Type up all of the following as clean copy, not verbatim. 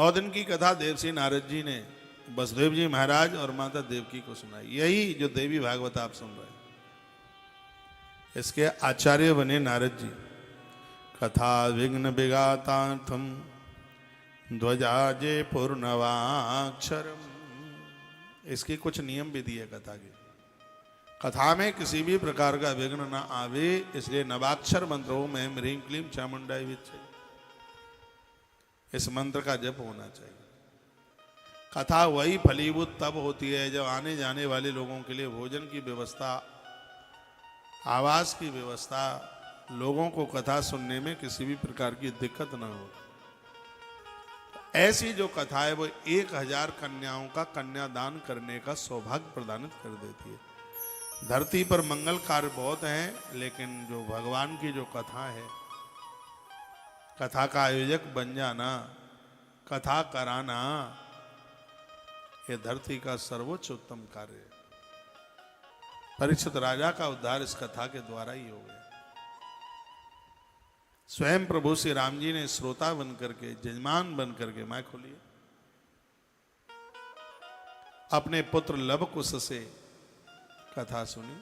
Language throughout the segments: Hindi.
9 दिन की कथा देवसी नारद जी ने वसुदेव जी महाराज और माता देवकी को सुनाई। यही जो देवी भागवत आप सुन रहे हैं, इसके आचार्य बने नारद जी। कथा विघ्न विघातार्थम ध्वजाजे पूर्णवाक्षरम, इसकी कुछ नियम विधि है कथा की। कथा में किसी भी प्रकार का विघ्न ना आवे, इसलिए नवाक्षर मंत्रों में ह्रीं क्लीं चामुंडाई विच्चे, इस मंत्र का जप होना चाहिए। कथा वही फलीभूत तब होती है जब आने जाने वाले लोगों के लिए भोजन की व्यवस्था, आवास की व्यवस्था, लोगों को कथा सुनने में किसी भी प्रकार की दिक्कत न हो। ऐसी जो कथा है वो 1000 कन्याओं का कन्यादान करने का सौभाग्य प्रदानित कर देती है। धरती पर मंगल कार्य बहुत हैं, लेकिन जो भगवान की जो कथा है, कथा का आयोजक बन जाना, कथा कराना, ये धरती का सर्वोच्च उत्तम कार्य है। परीक्षित राजा का उद्धार इस कथा के द्वारा ही हो गया। स्वयं प्रभु श्री राम जी ने श्रोता बन करके, जजमान बन करके, मैं खोलिए, अपने पुत्र लवकुश से कथा सुनी।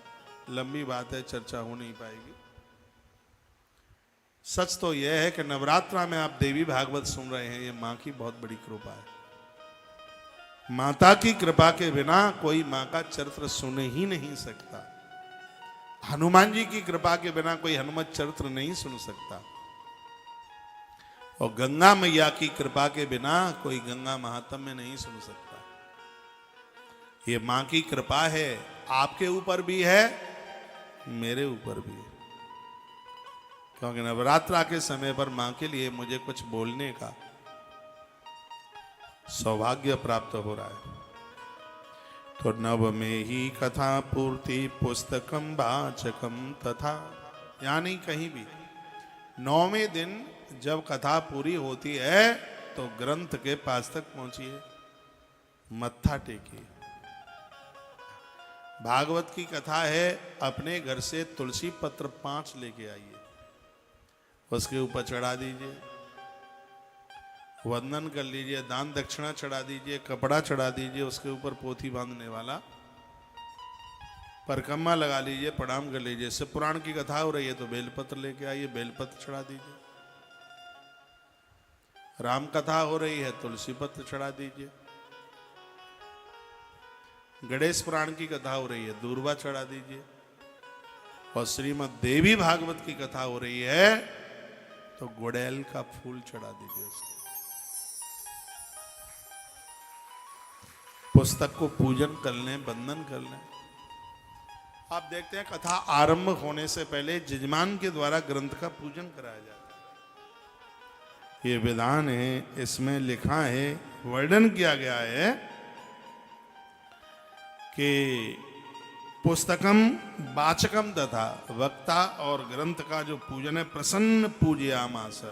लंबी बात है, चर्चा हो नहीं पाएगी। सच तो यह है कि नवरात्रा में आप देवी भागवत सुन रहे हैं, ये मां की बहुत बड़ी कृपा है। माता की कृपा के बिना कोई मां का चरित्र सुन ही नहीं सकता। हनुमान जी की कृपा के बिना कोई हनुमत चरित्र नहीं सुन सकता, और गंगा मैया की कृपा के बिना कोई गंगा महात्म्य नहीं सुन सकता। ये मां की कृपा है, आपके ऊपर भी है, मेरे ऊपर भी है। क्योंकि नवरात्रा के समय पर मां के लिए मुझे कुछ बोलने का सौभाग्य प्राप्त हो रहा है। तो नव में ही कथा पूर्ति पुस्तकम वाचकम तथा, यानी कहीं भी 9वें दिन जब कथा पूरी होती है तो ग्रंथ के पास तक पहुंचिए, मत्था टेकिए। भागवत की कथा है, अपने घर से तुलसी पत्र 5 लेके आइए, उसके ऊपर चढ़ा दीजिए, वंदन कर लीजिए, दान दक्षिणा चढ़ा दीजिए, कपड़ा चढ़ा दीजिए, उसके ऊपर पोथी बांधने वाला, परिक्रमा लगा लीजिए, प्रणाम कर लीजिए। शिव पुराण की कथा हो रही है तो बेलपत्र लेके आइए, बेलपत्र चढ़ा दीजिए। राम कथा हो रही है, तुलसी पत्र चढ़ा दीजिए। गणेश पुराण की कथा हो रही है, दूर्वा चढ़ा दीजिए। और श्रीमद् देवी भागवत की कथा हो रही है तो गुड़ैल का फूल चढ़ा दीजिए उसको। पुस्तक को पूजन कर लें, वंदन कर लें। आप देखते हैं कथा आरंभ होने से पहले जजमान के द्वारा ग्रंथ का पूजन कराया जाता है। ये विधान है, इसमें लिखा है, वर्णन किया गया है कि पुस्तकम वाचकम तथा, वक्ता और ग्रंथ का जो पूजन है, प्रसन्न पूजयामास,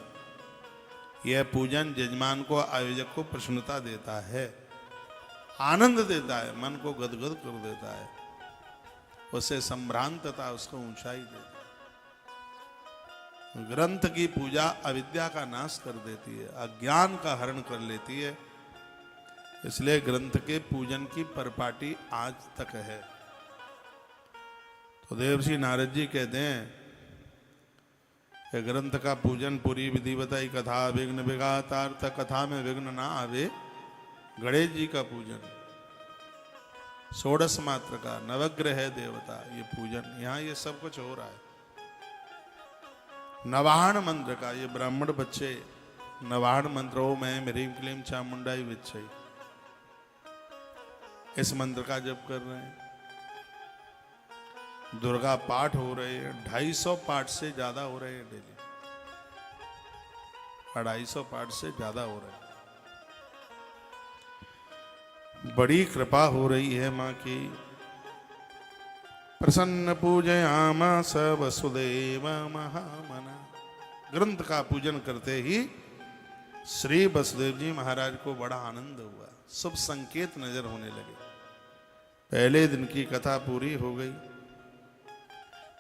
यह पूजन जजमान को, आयोजक को प्रसन्नता देता है, आनंद देता है, मन को गदगद कर देता है, उसे संभ्रांतता, उसको ऊंचाई देता है। ग्रंथ की पूजा अविद्या का नाश कर देती है, अज्ञान का हरण कर लेती है। इसलिए ग्रंथ के पूजन की परिपाटी आज तक है। तो देवर्षि नारद जी कहते हैं कि ग्रंथ का पूजन पूरी विधि बताई। कथा विघ्न विघातार्थ, कथा में विघ्न ना आवे। गणेश जी का पूजन, षोडश मात्र का, नवग्रह देवता, ये पूजन, यहाँ ये सब कुछ हो रहा है। नवाहन मंत्र का, ये ब्राह्मण बच्चे नवाहन मंत्रों में ह्रीं क्लीं चामुंडाई विच्चे, इस मंत्र का जप कर रहे हैं। दुर्गा पाठ हो रहे हैं, 250 पाठ से ज्यादा हो रहे हैं डेली, 250 पाठ से ज्यादा हो रहे हैं। बड़ी कृपा हो रही है मां की। प्रसन्न पूजयामास वसुदेव महामना। ग्रंथ का पूजन करते ही श्री वसुदेव जी महाराज को बड़ा आनंद हुआ, शुभ संकेत नजर होने लगे। पहले दिन की कथा पूरी हो गई,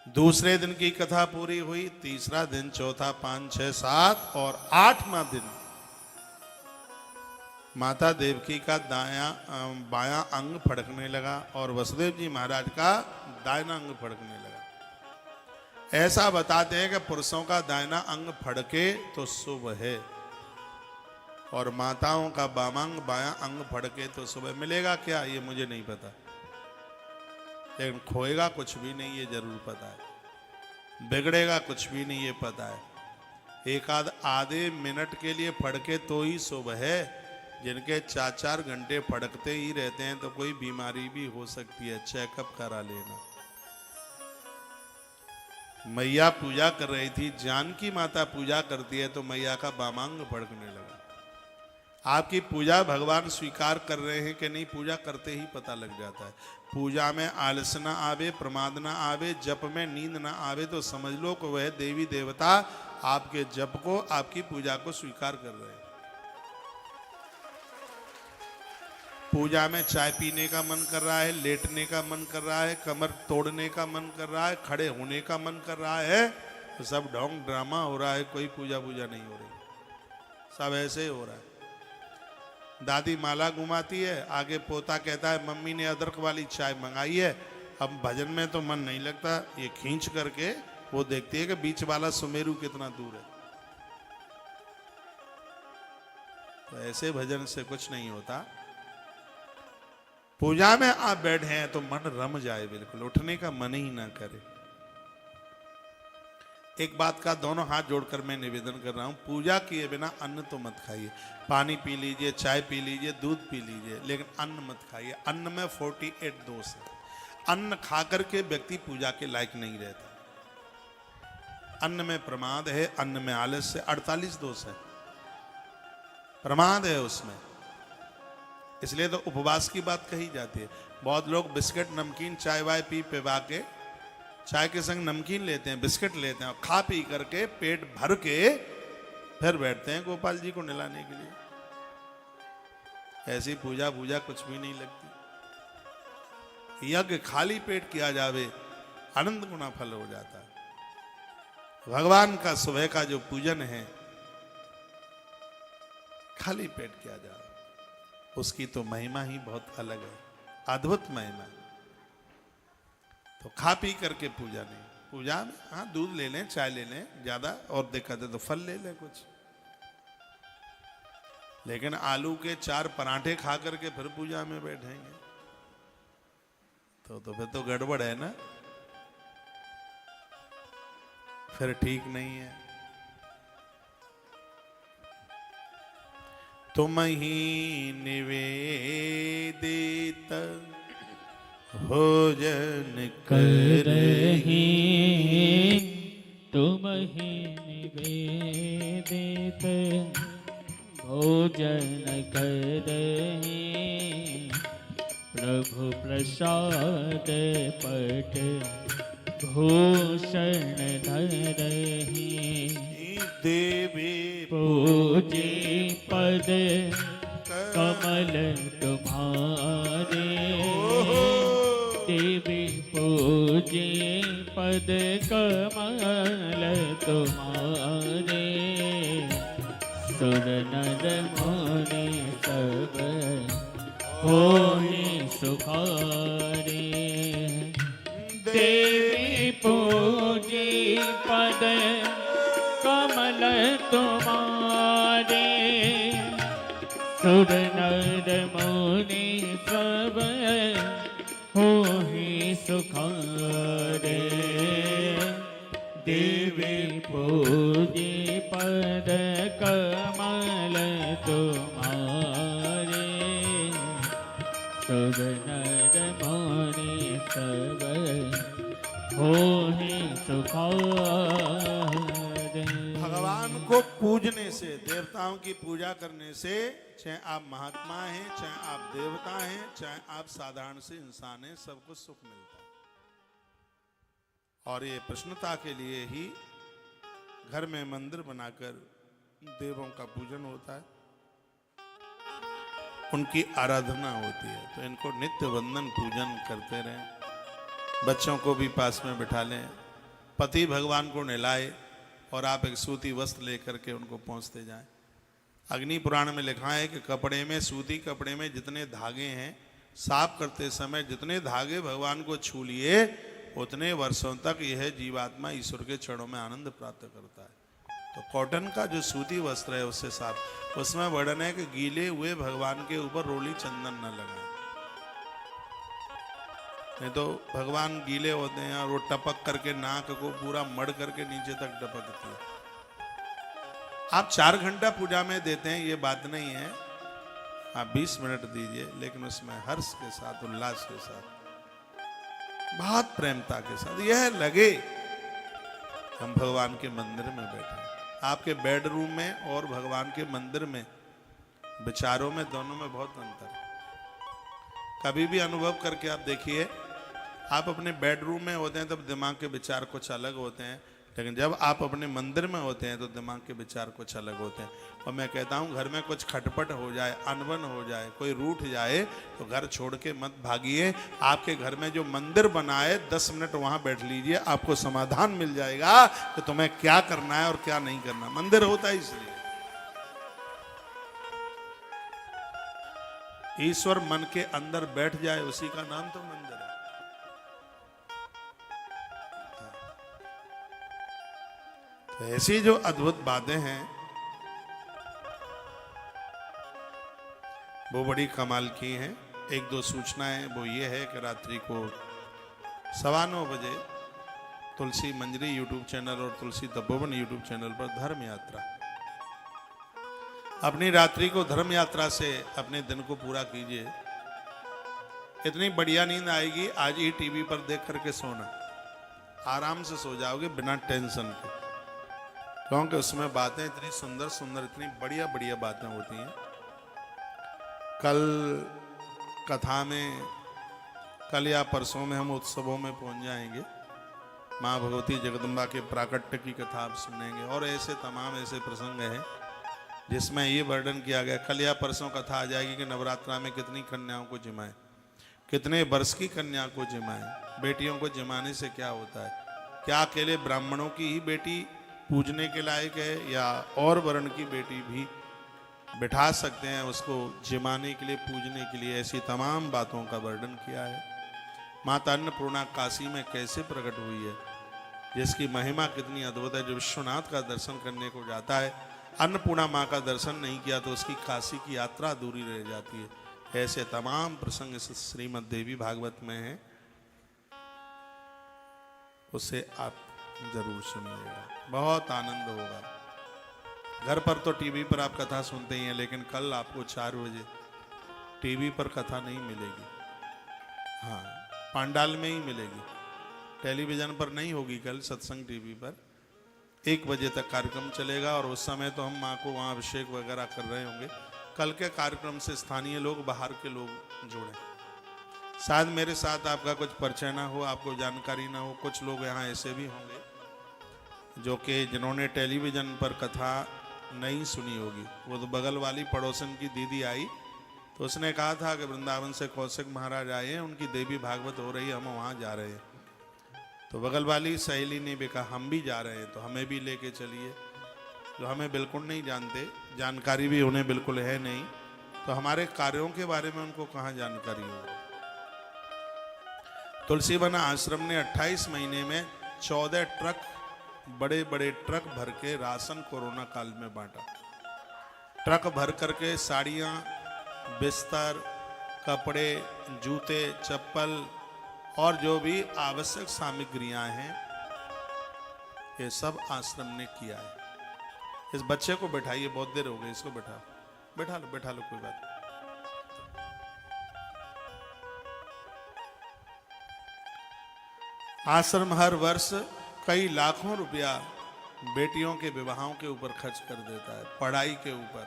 दूसरे दिन की कथा पूरी हुई, तीसरा दिन, चौथा, 5, 6, 7 और 8वां दिन माता देवकी का बायां अंग फड़कने लगा और वसुदेव जी महाराज का दाहिना अंग फड़कने लगा। ऐसा बताते हैं कि पुरुषों का दाहिना अंग फड़के तो शुभ है और माताओं का बामांग बायां अंग फड़के तो शुभ मिलेगा क्या ये मुझे नहीं पता, लेकिन खोएगा कुछ भी नहीं ये जरूर पता है, बिगड़ेगा कुछ भी नहीं ये पता है। एक आधे मिनट के लिए फड़के तो ही शुभ है, जिनके 4-4 घंटे फड़कते ही रहते हैं तो कोई बीमारी भी हो सकती है, चेकअप करा लेना। मैया पूजा कर रही थी, जानकी माता पूजा करती है तो मैया का बामांग फड़कने लगा। आपकी पूजा भगवान स्वीकार कर रहे हैं कि नहीं, पूजा करते ही पता लग जाता है। पूजा में आलस ना आवे, प्रमाद ना आवे, जप में नींद ना आवे तो समझ लो कि वह देवी देवता आपके जप को, आपकी पूजा को स्वीकार कर रहे हैं। पूजा में चाय पीने का मन कर रहा है, लेटने का मन कर रहा है, कमर तोड़ने का मन कर रहा है, खड़े होने का मन कर रहा है, तो सब ढोंग ड्रामा हो रहा है, कोई पूजा नहीं हो रही, सब ऐसे ही हो रहा है। दादी माला घुमाती है, आगे पोता कहता है मम्मी ने अदरक वाली चाय मंगाई है, अब भजन में तो मन नहीं लगता, ये खींच करके वो देखती है कि बीच वाला सुमेरु कितना दूर है। तो ऐसे भजन से कुछ नहीं होता। पूजा में आप बैठे हैं तो मन रम जाए, बिल्कुल उठने का मन ही ना करे। एक बात का दोनों हाथ जोड़कर मैं निवेदन कर रहा हूं, पूजा किए बिना अन्न तो मत खाइए। पानी पी लीजिए, चाय पी लीजिए, दूध पी लीजिए, लेकिन अन्न मत खाइए। अन्न में 48 दोष है। अन्न खाकर के व्यक्ति पूजा के लायक नहीं रहता। अन्न में प्रमाद है, अन्न में आलस्य, 48 दोष है, प्रमाद है उसमें। इसलिए तो उपवास की बात कही जाती है। बहुत लोग बिस्किट नमकीन चाय वाय पी पिवा के, चाय के संग नमकीन लेते हैं, बिस्किट लेते हैं और खा पी करके पेट भर के फिर बैठते हैं गोपाल जी को नहलाने के लिए। ऐसी पूजा कुछ भी नहीं लगती। यज्ञ खाली पेट किया जावे, अनंत गुना फल हो जाता है। भगवान का सुबह का जो पूजन है खाली पेट किया जाए, उसकी तो महिमा ही बहुत अलग है, अद्भुत महिमा। तो खा पी करके पूजा नहीं। पूजा में हाँ दूध ले लें, चाय ले लें, ज्यादा और दिक्कत है तो फल ले लें कुछ, लेकिन आलू के 4 पराठे खा करके फिर पूजा में बैठेंगे तो फिर तो गड़बड़ है ना, फिर ठीक नहीं है। तुम ही निवेदित भोजन करही, तुम ही निवेदित भोजन करही, प्रभु प्रसाद पट भूषण धरही, देवी पूजी पद कमल तुम्हारे, देवी पूजी पद कमल तुम्हारे, सुर नर मुनि सब होई सुखारे, देवी पूजी पद कमल तुम्हारे, सुर नर मुनि सब होहि सुखारे, देवी पूजी पद कमल तुम्हारे, सुर नर मुनि सब होहि सुखारे। भगवान को पूजने से, देवताओं की पूजा करने से, चाहे आप महात्मा हैं, चाहे आप देवता हैं, चाहे आप साधारण से इंसान हैं, सबको सुख मिलता है। और ये प्रसन्नता के लिए ही घर में मंदिर बनाकर देवों का पूजन होता है, उनकी आराधना होती है। तो इनको नित्य वंदन पूजन करते रहें। बच्चों को भी पास में बिठा लें, पति भगवान को नहलाए और आप एक सूती वस्त्र लेकर के उनको पहुंचते जाएं। अग्नि पुराण में लिखा है कि कपड़े में, सूती कपड़े में जितने धागे हैं, साफ करते समय जितने धागे भगवान को छू लिए, उतने वर्षों तक यह जीवात्मा ईश्वर के चरणों में आनंद प्राप्त करता है। तो कॉटन का जो सूती वस्त्र है उससे साफ, उसमें वर्णन है कि गीले हुए भगवान के ऊपर रोली चंदन न लगाए, नहीं तो भगवान गीले होते हैं और वो टपक करके नाक को पूरा मड़ करके नीचे तक टपकती है। आप 4 घंटा पूजा में देते हैं, ये बात नहीं है, आप 20 मिनट दीजिए, लेकिन उसमें हर्ष के साथ, उल्लास के साथ, बहुत प्रेमता के साथ। यह लगे हम भगवान के मंदिर में बैठे, आपके बेडरूम में और भगवान के मंदिर में, विचारों में, दोनों में बहुत अंतर है। कभी भी अनुभव करके आप देखिए, आप अपने बेडरूम में होते हैं तब दिमाग के विचार कुछ अलग होते हैं, लेकिन जब आप अपने मंदिर में होते हैं तो दिमाग के विचार कुछ अलग होते हैं। और मैं कहता हूँ, घर में कुछ खटपट हो जाए, अनबन हो जाए, कोई रूठ जाए, तो घर छोड़ के मत भागिए। आपके घर में जो मंदिर बना है, 10 मिनट वहाँ बैठ लीजिए, आपको समाधान मिल जाएगा कि तुम्हें क्या करना है और क्या नहीं करना। मंदिर होता है इसलिए, ईश्वर मन के अंदर बैठ जाए, उसी का नाम तो मंदिर है। तो ऐसी जो अद्भुत बातें हैं वो बड़ी कमाल की हैं। 1-2 सूचनाएं वो ये है कि रात्रि को 9:15 बजे तुलसी मंजरी यूट्यूब चैनल और तुलसी तपोवन यूट्यूब चैनल पर धर्म यात्रा, अपनी रात्रि को धर्म यात्रा से अपने दिन को पूरा कीजिए। इतनी बढ़िया नींद आएगी, आज ही टीवी पर देख करके सोना, आराम से सो जाओगे बिना टेंशन के, क्योंकि उसमें बातें इतनी सुंदर सुंदर, इतनी बढ़िया बढ़िया बातें होती हैं। कल कथा में, कल या परसों में हम उत्सवों में पहुंच जाएंगे, माँ भगवती जगदम्बा के प्राकट्य की कथा आप सुनेंगे, और ऐसे तमाम ऐसे प्रसंग हैं जिसमें ये वर्णन किया गया। कल या परसों कथा आ जाएगी कि नवरात्रा में कितनी कन्याओं को जिमाएं, कितने वर्ष की कन्या को जिमाएं, बेटियों को जिमाने से क्या होता है, क्या अकेले ब्राह्मणों की ही बेटी पूजने के लायक है या और वर्ण की बेटी भी बिठा सकते हैं उसको जिमाने के लिए, पूजने के लिए। ऐसी तमाम बातों का वर्णन किया है। माता अन्नपूर्णा काशी में कैसे प्रकट हुई है, जिसकी महिमा कितनी अद्भुत है। जो विश्वनाथ का दर्शन करने को जाता है, अन्नपूर्णा माँ का दर्शन नहीं किया तो उसकी काशी की यात्रा अधूरी रह जाती है। ऐसे तमाम प्रसंग इस श्रीमद् देवी भागवत में हैं, उसे आप जरूर सुनिएगा, बहुत आनंद होगा। घर पर तो टीवी पर आप कथा सुनते ही हैं, लेकिन कल आपको 4 बजे टीवी पर कथा नहीं मिलेगी, हाँ पांडाल में ही मिलेगी, टेलीविजन पर नहीं होगी। कल सत्संग टीवी पर 1 बजे तक कार्यक्रम चलेगा, और उस समय तो हम माँ को वहाँ अभिषेक वगैरह कर रहे होंगे। कल के कार्यक्रम से स्थानीय लोग, बाहर के लोग जुड़े, शायद मेरे साथ आपका कुछ परिचय ना हो, आपको जानकारी ना हो। कुछ लोग यहाँ ऐसे भी होंगे जो कि जिन्होंने टेलीविज़न पर कथा नहीं सुनी होगी। वो तो बगल वाली पड़ोसन की दीदी आई तो उसने कहा था कि वृंदावन से कौशिक महाराज आए हैं, उनकी देवी भागवत हो रही है, हम वहाँ जा रहे हैं। तो बगल वाली सहेली ने भी कहा हम भी जा रहे हैं, तो हमें भी लेके चलिए। जो हमें बिल्कुल नहीं जानते, जानकारी भी उन्हें बिल्कुल है नहीं, तो हमारे कार्यों के बारे में उनको कहाँ जानकारी होगी। तुलसी बना आश्रम ने 28 महीने में 14 ट्रक, बड़े बड़े ट्रक भर के राशन कोरोना काल में बांटा। ट्रक भर करके साड़ियाँ, बिस्तर, कपड़े, जूते, चप्पल और जो भी आवश्यक सामग्रियां हैं, ये सब आश्रम ने किया है। इस बच्चे को बैठाइए, बहुत देर हो गई, इसको बैठा लो कोई बात नहीं। आश्रम हर वर्ष कई लाखों रुपया बेटियों के विवाहों के ऊपर खर्च कर देता है, पढ़ाई के ऊपर,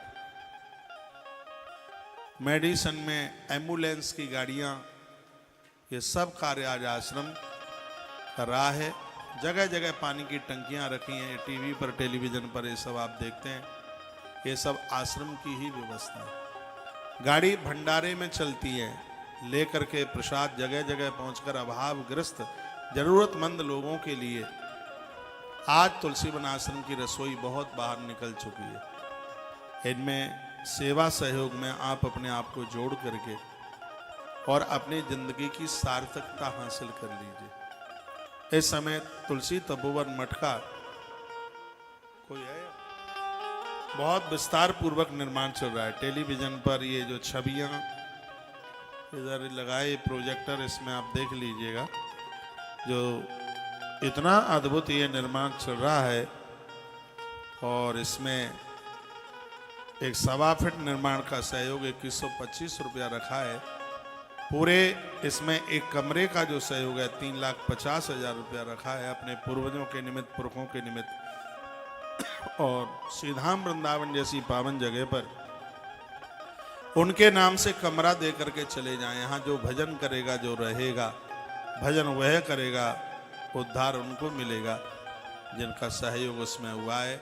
मेडिसिन में, एम्बुलेंस की गाड़ियां, ये सब कार्य आज आश्रम कर रहा है। जगह जगह पानी की टंकियां रखी हैं, टीवी पर, टेलीविजन पर ये सब आप देखते हैं, ये सब आश्रम की ही व्यवस्था है। गाड़ी भंडारे में चलती है, लेकर के प्रसाद जगह जगह पहुंचकर अभावग्रस्त जरूरतमंद लोगों के लिए। आज तुलसी वन आश्रम की रसोई बहुत बाहर निकल चुकी है। इनमें सेवा सहयोग में आप अपने आप को जोड़ करके और अपनी जिंदगी की सार्थकता हासिल कर लीजिए। इस समय तुलसी तपोवन मठ का कोई है, बहुत विस्तार पूर्वक निर्माण चल रहा है। टेलीविजन पर ये जो छवियां इधर लगाए प्रोजेक्टर, इसमें आप देख लीजिएगा, जो इतना अद्भुत ये निर्माण चल रहा है। और इसमें एक 1.25 फीट निर्माण का सहयोग 2125 रुपया रखा है। पूरे इसमें एक कमरे का जो सहयोग है 3,50,000 रुपया रखा है अपने पूर्वजों के निमित्त, पुरखों के निमित्त। और श्रीधाम वृंदावन जैसी पावन जगह पर उनके नाम से कमरा दे करके चले जाएं। यहाँ जो भजन करेगा, जो रहेगा, भजन वह करेगा, उद्धार उनको मिलेगा जिनका सहयोग उसमें हुआ है।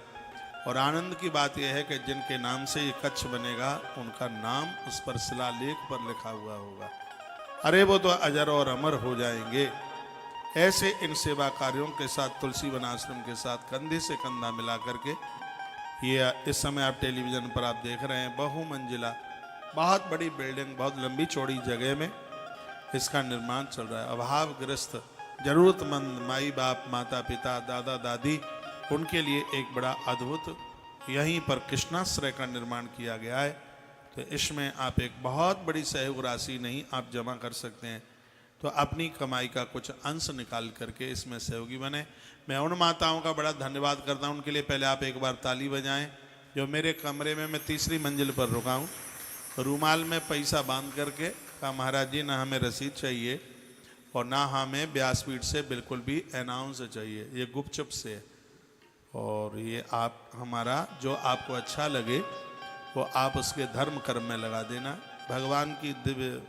और आनंद की बात यह है कि जिनके नाम से ये कक्ष बनेगा उनका नाम उस पर शिलालेख पर लिखा हुआ होगा। अरे वो तो अजर और अमर हो जाएंगे। ऐसे इन सेवा कार्यों के साथ तुलसी वन आश्रम के साथ कंधे से कंधा मिला करके ये इस समय आप टेलीविजन पर आप देख रहे हैं, बहुमंजिला बहुत बड़ी बिल्डिंग, बहुत लंबी चौड़ी जगह में इसका निर्माण चल रहा है। अभावग्रस्त, जरूरतमंद माई बाप, माता पिता, दादा दादी, उनके लिए एक बड़ा अद्भुत यहीं पर कृष्णाश्रय का निर्माण किया गया है। तो इसमें आप एक बहुत बड़ी सहयोग राशि नहीं आप जमा कर सकते हैं, तो अपनी कमाई का कुछ अंश निकाल करके इसमें सहयोगी बने। मैं उन माताओं का बड़ा धन्यवाद करता हूं, उनके लिए पहले आप एक बार ताली बजाएं। जो मेरे कमरे में, मैं तीसरी मंजिल पर रुका हूं, रूमाल में पैसा बांध करके कहा, महाराज जी ना हमें रसीद चाहिए और ना हमें व्यासपीठ से बिल्कुल भी अनाउंस चाहिए, ये गुपचुप से है। और ये आप हमारा जो आपको अच्छा लगे वो आप उसके धर्म कर्म में लगा देना। भगवान की दिव्य,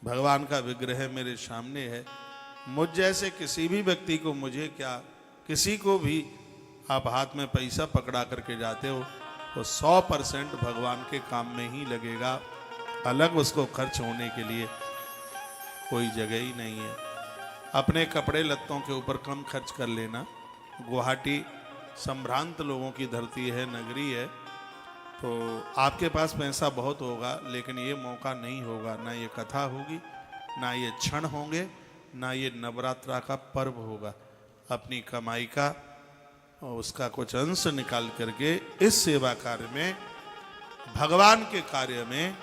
भगवान का विग्रह मेरे सामने है। मुझ जैसे किसी भी व्यक्ति को, मुझे क्या, किसी को भी आप हाथ में पैसा पकड़ा करके जाते हो तो 100% भगवान के काम में ही लगेगा। अलग उसको खर्च होने के लिए कोई जगह ही नहीं है। अपने कपड़े लत्तों के ऊपर कम खर्च कर लेना। गुवाहाटी संभ्रांत लोगों की धरती है, नगरी है, तो आपके पास पैसा बहुत होगा लेकिन ये मौका नहीं होगा, ना ये कथा होगी, ना ये क्षण होंगे, ना ये नवरात्रा का पर्व होगा। अपनी कमाई का और उसका कुछ अंश निकाल करके इस सेवा कार्य में, भगवान के कार्य में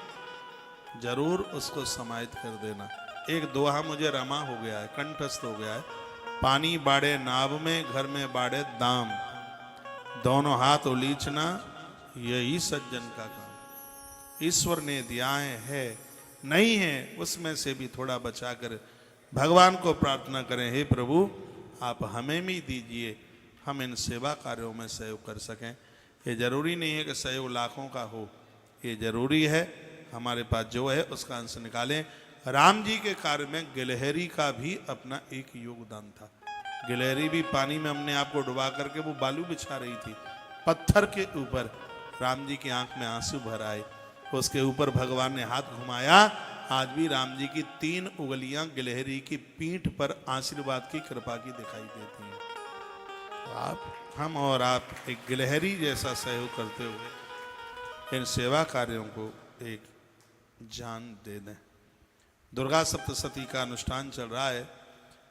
जरूर उसको समाहित कर देना। एक दोहा मुझे रमा हो गया है, कंठस्थ हो गया है, पानी बाड़े नाव में, घर में बाड़े दाम, दोनों हाथ उलीचना यही सज्जन का काम। ईश्वर ने दिया है, नहीं है उसमें से भी थोड़ा बचा कर भगवान को प्रार्थना करें, हे प्रभु आप हमें भी दीजिए, हम इन सेवा कार्यों में सहयोग कर सकें। ये जरूरी नहीं है कि सहयोग लाखों का हो, ये जरूरी है हमारे पास जो है उसका अंश निकालें। राम जी के कार्य में गिलहरी का भी अपना एक योगदान था। गिलहरी भी पानी में हमने आपको डुबा करके वो बालू बिछा रही थी, पत्थर के ऊपर राम जी की आंख में आंसू भर आए, उसके ऊपर भगवान ने हाथ घुमाया। आज भी राम जी की 3 उंगलियां गिलहरी की पीठ पर आशीर्वाद की कृपा की दिखाई देती हैं। तो आप, हम और आप एक गिलहरी जैसा सहयोग करते हुए इन सेवा कार्यों को एक जान दे दें। दुर्गा सप्तशती का अनुष्ठान चल रहा है।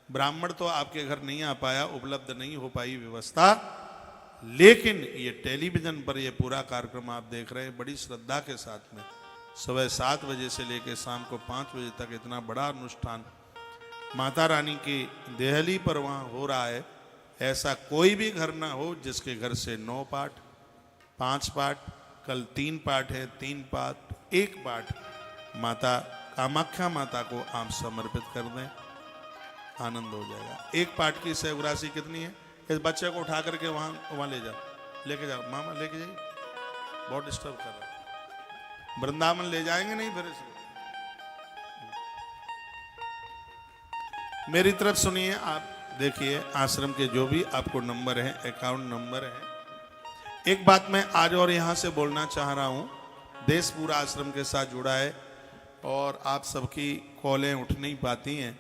ब्राह्मण तो आपके घर नहीं आ पाया, उपलब्ध नहीं हो पाई व्यवस्था, लेकिन ये टेलीविजन पर ये पूरा कार्यक्रम आप देख रहे हैं बड़ी श्रद्धा के साथ में। सुबह 7 बजे से लेकर शाम को 5 बजे तक इतना बड़ा अनुष्ठान माता रानी की देहली पर वहाँ हो रहा है। ऐसा कोई भी घर ना हो जिसके घर से 9 पाठ, 5 पाठ, कल 3 पाठ है, 3 पाठ, 1 पाठ माता कामाख्या माता को आप समर्पित कर दें, आनंद हो जाएगा। 1 पाठ की सहयोग राशि कितनी है? इस बच्चे को उठा करके वहां ले जाओ, लेके जाओ, मामा लेके जाइए, बहुत डिस्टर्ब कर रहा है। वृंदावन ले जाएंगे नहीं फिर इसको। मेरी तरफ सुनिए, आप देखिए आश्रम के जो भी आपको नंबर है, अकाउंट नंबर है। एक बात मैं आज और यहाँ से बोलना चाह रहा हूँ, देश पूरा आश्रम के साथ जुड़ा है और आप सबकी कॉलें उठ नहीं पाती हैं,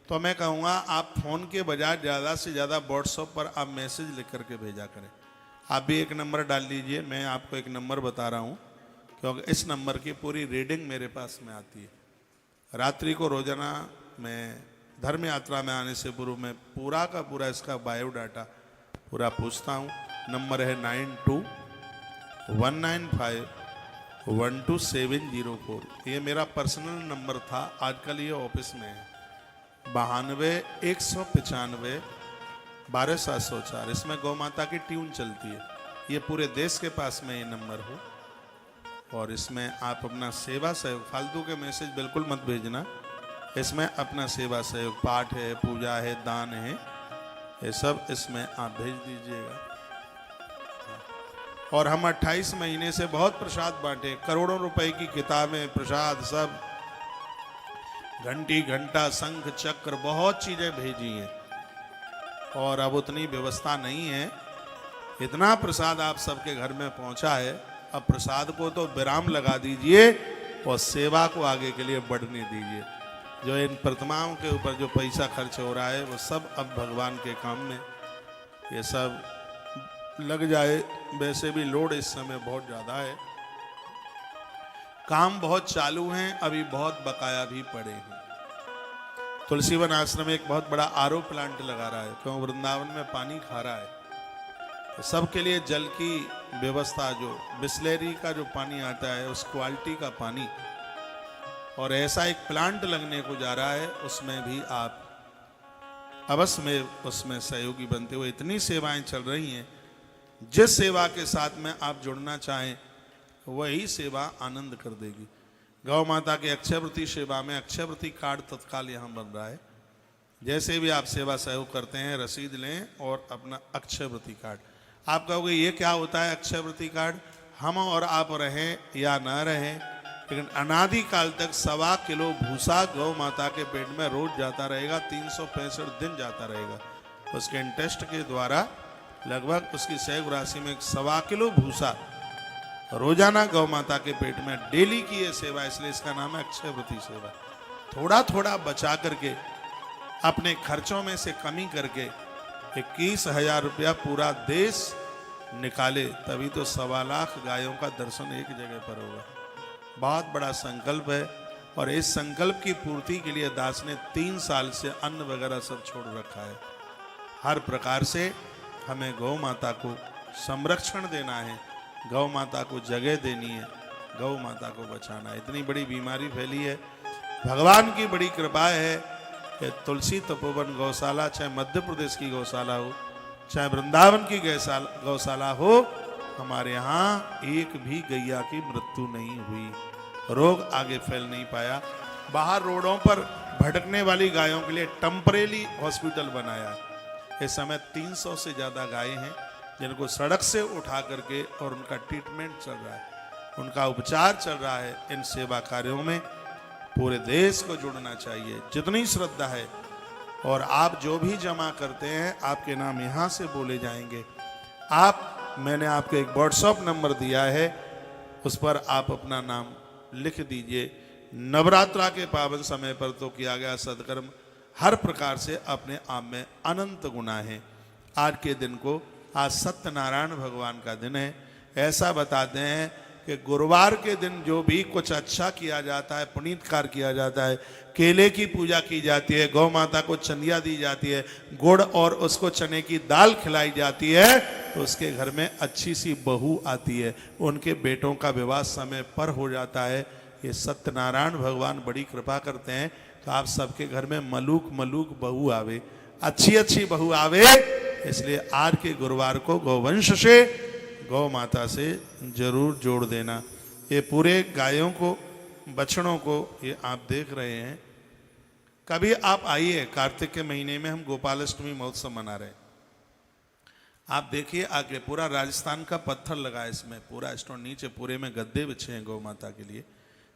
तो मैं कहूँगा आप फ़ोन के बजाय ज़्यादा से ज़्यादा व्हाट्सएप पर आप मैसेज लिख करके भेजा करें। आप भी एक नंबर डाल दीजिए। मैं आपको एक नंबर बता रहा हूँ क्योंकि इस नंबर की पूरी रीडिंग मेरे पास में आती है। रात्रि को रोजाना मैं धर्म यात्रा में आने से पूर्व में पूरा का पूरा इसका बायोडाटा पूरा पूछता हूँ। नंबर है 9219512704। ये मेरा पर्सनल नंबर था, आजकल ये ऑफिस में है। 92-195-12704। इसमें गौ माता की ट्यून चलती है। ये पूरे देश के पास में ये नंबर हो और इसमें आप अपना सेवा सहयोग, फालतू के मैसेज बिल्कुल मत भेजना। इसमें अपना सेवा सहयोग, पाठ है, पूजा है, दान है, ये सब इसमें आप भेज दीजिएगा। और हम 28 महीने से बहुत प्रसाद बांटे, करोड़ों रुपए की किताबें, प्रसाद, सब घंटी, घंटा, शंख, चक्र, बहुत चीजें भेजी हैं। और अब उतनी व्यवस्था नहीं है। इतना प्रसाद आप सबके घर में पहुंचा है, अब प्रसाद को तो विराम लगा दीजिए और सेवा को आगे के लिए बढ़ने दीजिए। जो इन प्रतिमाओं के ऊपर जो पैसा खर्च हो रहा है वो सब अब भगवान के काम में ये सब लग जाए। वैसे भी लोड इस समय बहुत ज़्यादा है, काम बहुत चालू हैं, अभी बहुत बकाया भी पड़े हैं। तुलसीवन आश्रम एक बहुत बड़ा आरओ प्लांट लगा रहा है क्यों वृंदावन में पानी खा रहा है। तो सबके लिए जल की व्यवस्था, जो बिस्लेरी का जो पानी आता है उस क्वालिटी का पानी, और ऐसा एक प्लांट लगने को जा रहा है, उसमें भी आप अवश्य में उसमें सहयोगी बनते हुए। इतनी सेवाएं चल रही हैं, जिस सेवा के साथ में आप जुड़ना चाहें वही सेवा आनंद कर देगी। गौ माता के अक्षयवृत्ति सेवा में अक्षयवृत्ति कार्ड तत्काल यहाँ बन रहा है। जैसे भी आप सेवा सहयोग करते हैं रसीद लें और अपना अक्षयवृत्ति कार्ड। आप कहोगे ये क्या होता है अक्षयवृत्ति कार्ड? हम और आप रहें या न रहें, लेकिन अनादिकाल तक 1.25 किलो भूसा गौ माता के पेट में रोज जाता रहेगा, 365 दिन जाता रहेगा। उसके इंटरेस्ट के द्वारा लगभग उसकी सहयोग राशि में 1.25 किलो भूसा रोजाना गौ माता के पेट में डेली की ये सेवा, इसलिए इसका नाम है अक्षयवृत्ति सेवा। थोड़ा थोड़ा बचा करके अपने खर्चों में से कमी करके 21,000 रुपया पूरा देश निकाले, तभी तो 1.25 लाख गायों का दर्शन एक जगह पर होगा। बहुत बड़ा संकल्प है और इस संकल्प की पूर्ति के लिए दास ने 3 साल से अन्न वगैरह सब छोड़ रखा है। हर प्रकार से हमें गौ माता को संरक्षण देना है, गौ माता को जगह देनी है, गौ माता को बचाना है। इतनी बड़ी बीमारी फैली है, भगवान की बड़ी कृपा है कि तुलसी तपोवन गौशाला, चाहे मध्य प्रदेश की गौशाला हो, चाहे वृंदावन की गौशाला हो, हमारे यहाँ एक भी गैया की मृत्यु नहीं हुई, रोग आगे फैल नहीं पाया। बाहर रोडों पर भटकने वाली गायों के लिए टेम्परेरी हॉस्पिटल बनाया। इस समय 300 से ज़्यादा गायें हैं जिनको सड़क से उठा करके और उनका ट्रीटमेंट चल रहा है, उनका उपचार चल रहा है। इन सेवा कार्यों में पूरे देश को जुड़ना चाहिए, जितनी श्रद्धा है। और आप जो भी जमा करते हैं आपके नाम यहाँ से बोले जाएंगे। मैंने आपको एक व्हाट्सएप नंबर दिया है, उस पर आप अपना नाम लिख दीजिए। नवरात्रा के पावन समय पर तो किया गया सत्कर्म हर प्रकार से अपने आप में अनंत गुना है। आज के दिन को, आज सत्यनारायण भगवान का दिन है। ऐसा बताते हैं कि गुरुवार के दिन जो भी कुछ अच्छा किया जाता है, पुनीत कार्य किया जाता है, केले की पूजा की जाती है, गौ माता को चंदिया दी जाती है, गुड़ और उसको चने की दाल खिलाई जाती है, तो उसके घर में अच्छी सी बहू आती है, उनके बेटों का विवाह समय पर हो जाता है। ये सत्यनारायण भगवान बड़ी कृपा करते हैं। तो आप सबके घर में मलूक मलूक बहू आवे, अच्छी अच्छी बहू आवे। इसलिए आज के गुरुवार को गौवंश से, गौ माता से जरूर जोड़ देना। ये पूरे गायों को, बछड़ों को ये आप देख रहे हैं। कभी आप आइए, कार्तिक के महीने में हम गोपालाष्टमी महोत्सव मना रहे हैं। आप देखिए आगे पूरा राजस्थान का पत्थर लगा है इसमें, पूरा स्टोन, नीचे पूरे में गद्दे बिछे हैं गौ माता के लिए।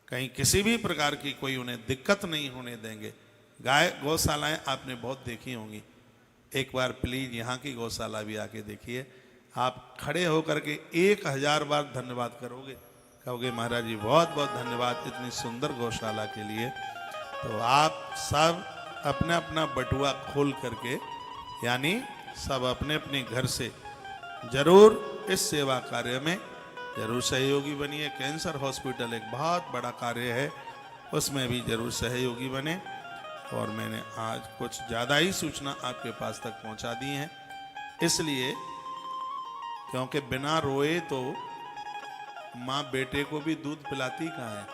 कहीं किसी भी प्रकार की कोई उन्हें दिक्कत नहीं होने देंगे। गौशालाएं आपने बहुत देखी होंगी, एक बार प्लीज यहाँ की गौशाला भी आके देखिए। आप खड़े होकर के 1000 बार धन्यवाद करोगे, कहोगे महाराज जी बहुत बहुत धन्यवाद इतनी सुंदर गौशाला के लिए। तो आप सब अपना अपना बटुआ खोल करके, यानी सब अपने अपने घर से जरूर इस सेवा कार्य में जरूर सहयोगी बनिए। कैंसर हॉस्पिटल एक बहुत बड़ा कार्य है, उसमें भी जरूर सहयोगी बने। और मैंने आज कुछ ज़्यादा ही सूचना आपके पास तक पहुंचा दी है, इसलिए क्योंकि बिना रोए तो माँ बेटे को भी दूध पिलाती कहाँ है,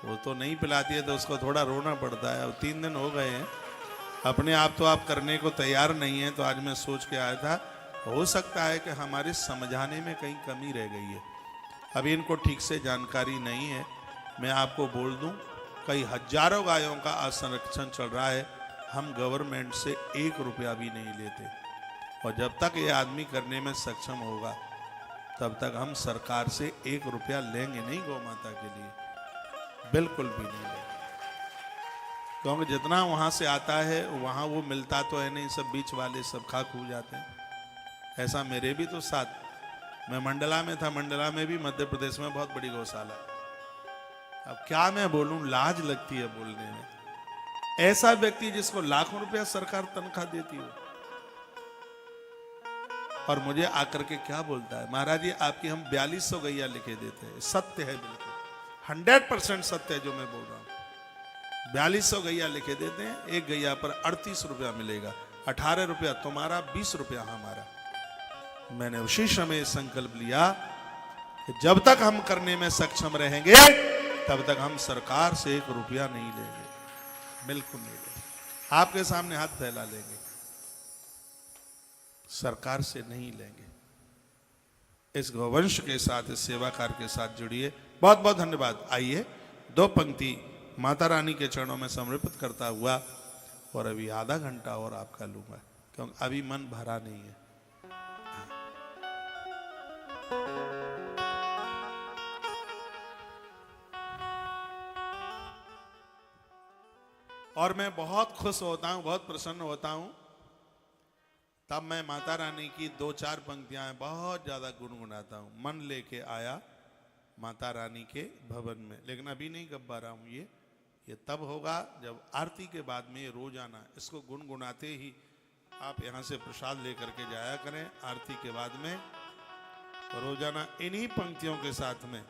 वो तो नहीं पिलाती है, तो उसको थोड़ा रोना पड़ता है। अब 3 दिन हो गए हैं, अपने आप तो आप करने को तैयार नहीं है। तो आज मैं सोच के आया था, हो सकता है कि हमारे समझाने में कहीं कमी रह गई है, अभी इनको ठीक से जानकारी नहीं है। मैं आपको बोल दूं, कई हजारों गायों का आज संरक्षण चल रहा है, हम गवर्नमेंट से 1 रुपया भी नहीं लेते। और जब तक ये आदमी करने में सक्षम होगा, तब तक हम सरकार से 1 रुपया लेंगे नहीं गौ माता के लिए, बिल्कुल भी नहीं लेंगे। क्योंकि जितना वहाँ से आता है वहाँ वो मिलता तो है नहीं, सब बीच वाले सब खा खू जाते हैं। ऐसा मेरे भी तो साथ, मैं मंडला में था, मंडला में भी मध्य प्रदेश में बहुत बड़ी गौशाला है। अब क्या मैं बोलूं, लाज लगती है बोलने में। ऐसा व्यक्ति जिसको लाखों रुपया सरकार तनख्वाह देती हो और मुझे आकर के क्या बोलता है, महाराज जी आपकी हम 4200 गैया लिखे देते हैं। सत्य है, बिल्कुल 100% सत्य है जो मैं बोल रहा हूं। 4200 गैया लिखे देते हैं, एक गैया पर 38 रुपया मिलेगा, 18 रुपया तुम्हारा, 20 रुपया हमारा। मैंने उसी समय संकल्प लिया कि जब तक हम करने में सक्षम रहेंगे तब तक हम सरकार से 1 रुपया नहीं लेंगे, बिल्कुल नहीं लेंगे। आपके सामने हाथ फैला लेंगे, सरकार से नहीं लेंगे। इस गौवंश के साथ, इस सेवा कार्य के साथ जुड़िए। बहुत बहुत धन्यवाद। आइए 2 पंक्ति माता रानी के चरणों में समर्पित करता हुआ, और अभी आधा घंटा और आपका लूंगा, क्योंकि अभी मन भरा नहीं है। और मैं बहुत खुश होता हूं, बहुत प्रसन्न होता हूं, तब मैं माता रानी की 2-4 पंक्तियां बहुत ज्यादा गुनगुनाता हूं। मन लेके आया माता रानी के भवन में, लेकिन अभी नहीं गब्बा रहा हूं। ये तब होगा जब आरती के बाद में, ये रोजाना इसको गुनगुनाते ही आप यहां से प्रसाद लेकर के जाया करें। आरती के बाद में रोजाना इन्हीं पंक्तियों के साथ में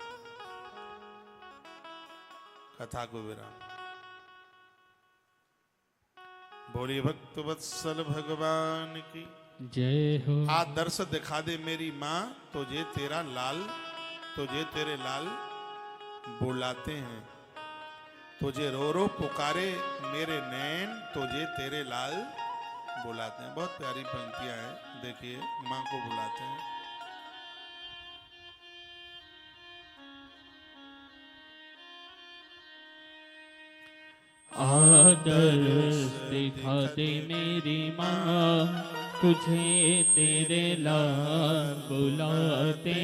कथा को विराम। बोलिए भक्त वत्सल भगवान की जय हो। आदर्श दिखा दे मेरी माँ, तुझे तेरा लाल, तुझे तेरे लाल बुलाते हैं। तुझे रो रो पुकारे मेरे नैन, तुझे तेरे लाल बुलाते हैं। बहुत प्यारी पंक्तियां हैं, देखिए माँ को बुलाते हैं। आदर्श दिखा दे मेरी माँ, तुझे तेरे लाल बुलाते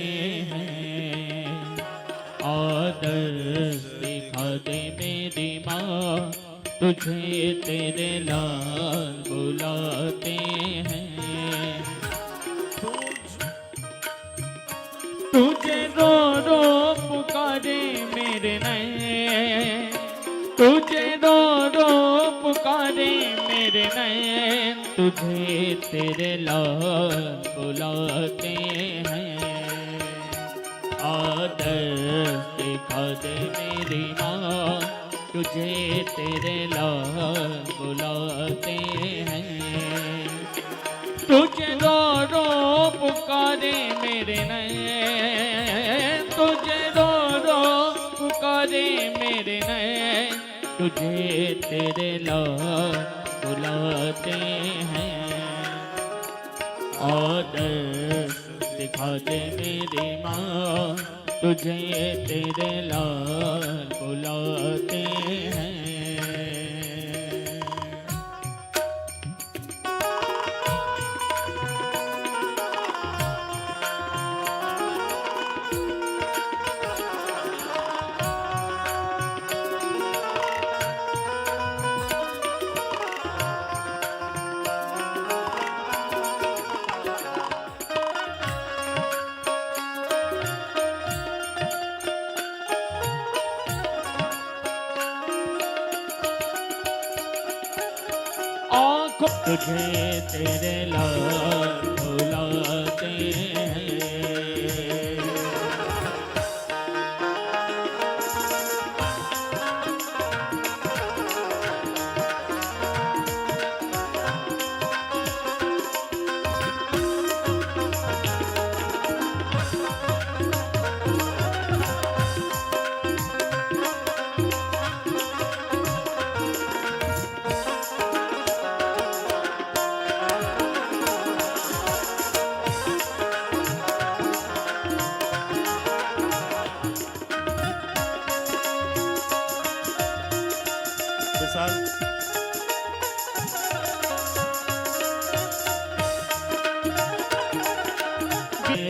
हैं। आदर्श दिखा दे मेरी माँ, तुझे तेरे लाल बुलाते हैं। तुझे रो रो पुकारे मेरे नैन, तुझे रो रो पुकारे मेरे नैन, तुझे तेरे लाल बुलाते हैं। आदर्श दिखा दे मेरी माँ, तुझे तेरे लाल बुलाते हैं। तुझे रो रो पुकारे मेरे नैन, तुझे रो रो पुकारे मेरे नैन, तुझे तेरे लाल बुलाते हैं। आदर्श दिखा दे मेरी माँ, तुझे तेरे लाल बुलाते हैं। तुझे तेरे लाल बुलाते हैं। विशाल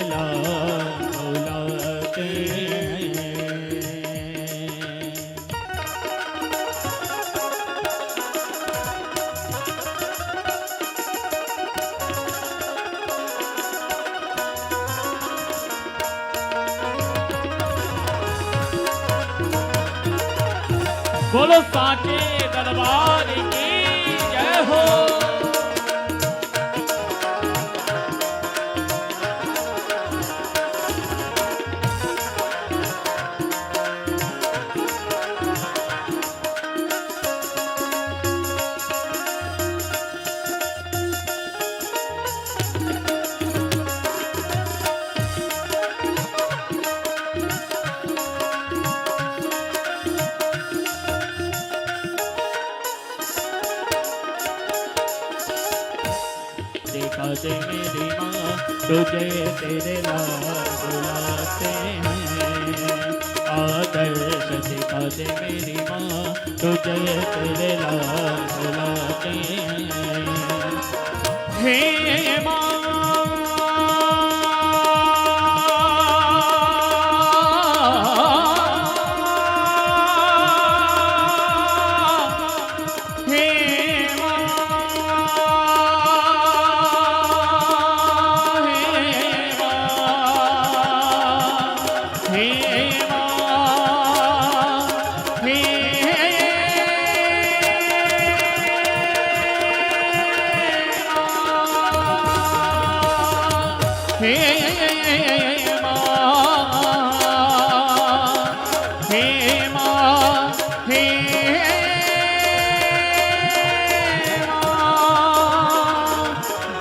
लाल बुलाते हैं। बोलो साचे दरबार की जय हो। देखा दे मेरी माँ तुझे तेरे लाल बुलाते हैं। आदर्श दिखा दे मेरी माँ तुझे तेरे लाल बुलाते हैं। हे माँ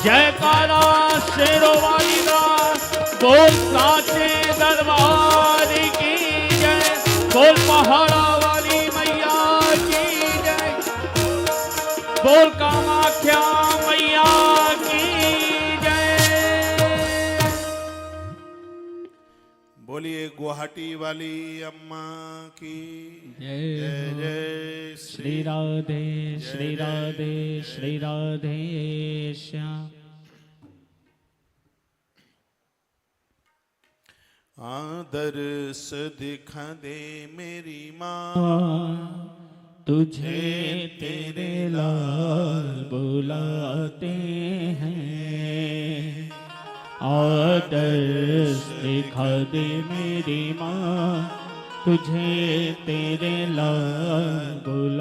जयकारा शेरों वाली दा बोल साचे दरबार की जय। बोल पहाड़ा वाली मैया की जय। बोल कामाख्या मैया की जय। बोलिए गुवाहाटी वाली अम्मा की जय जय जय श्री राधे श्री राधे श्री राधे श्याम। आदर्श दिखा दे मेरी माँ तुझे तेरे लाल बुलाते हैं। आदर्श दिखा दे मेरी माँ तुझे तेरे लाल बुला